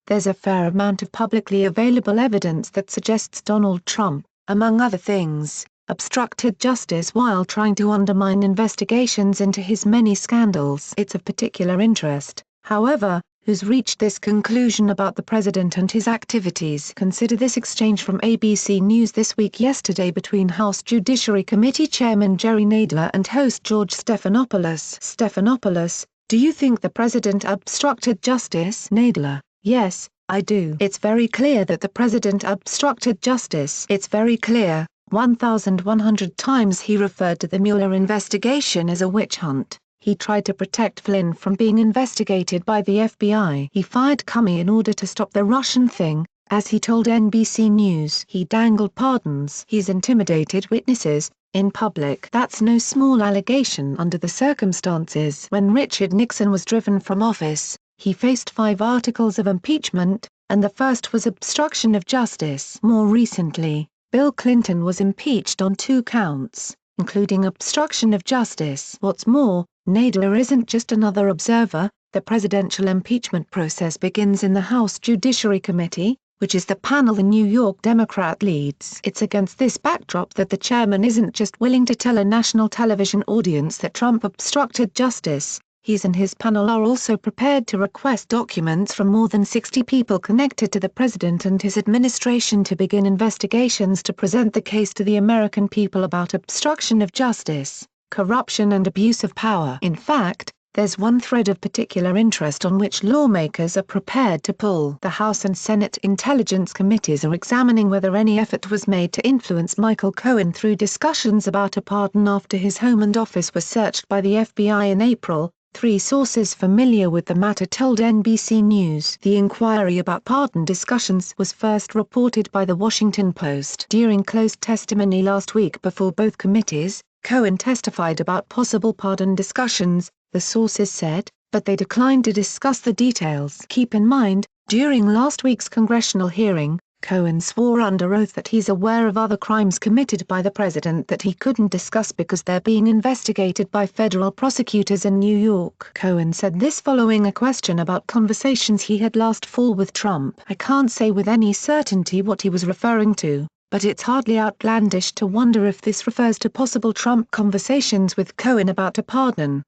there's a fair amount of publicly available evidence that suggests Donald Trump, among other things, obstructed justice while trying to undermine investigations into his many scandals. It's of particular interest, however, who's reached this conclusion about the president and his activities. Consider this exchange from ABC News This Week yesterday between House Judiciary Committee Chairman Jerry Nadler and host George Stephanopoulos. Stephanopoulos: do you think the president obstructed justice? Nadler: yes, I do. It's very clear that the president obstructed justice. It's very clear. 1,100 times he referred to the Mueller investigation as a witch hunt. He tried to protect Flynn from being investigated by the FBI. He fired Comey in order to stop the Russian thing, as he told NBC News. He dangled pardons. He's intimidated witnesses, in public. That's no small allegation under the circumstances. When Richard Nixon was driven from office, he faced 5 articles of impeachment, and the first was obstruction of justice. More recently, Bill Clinton was impeached on 2 counts, including obstruction of justice. What's more, Nadler isn't just another observer. The presidential impeachment process begins in the House Judiciary Committee, which is the panel the New York Democrat leads. It's against this backdrop that the chairman isn't just willing to tell a national television audience that Trump obstructed justice. He and his panel are also prepared to request documents from more than 60 people connected to the president and his administration to begin investigations to present the case to the American people about obstruction of justice, corruption and abuse of power. In fact, there's one thread of particular interest on which lawmakers are prepared to pull. The House and Senate Intelligence Committees are examining whether any effort was made to influence Michael Cohen through discussions about a pardon after his home and office were searched by the FBI in April. 3 sources familiar with the matter told NBC News. The inquiry about pardon discussions was first reported by The Washington Post. During closed testimony last week before both committees, Cohen testified about possible pardon discussions, the sources said, but they declined to discuss the details. Keep in mind, during last week's congressional hearing, Cohen swore under oath that he's aware of other crimes committed by the president that he couldn't discuss because they're being investigated by federal prosecutors in New York. Cohen said this following a question about conversations he had last fall with Trump. I can't say with any certainty what he was referring to, but it's hardly outlandish to wonder if this refers to possible Trump conversations with Cohen about a pardon.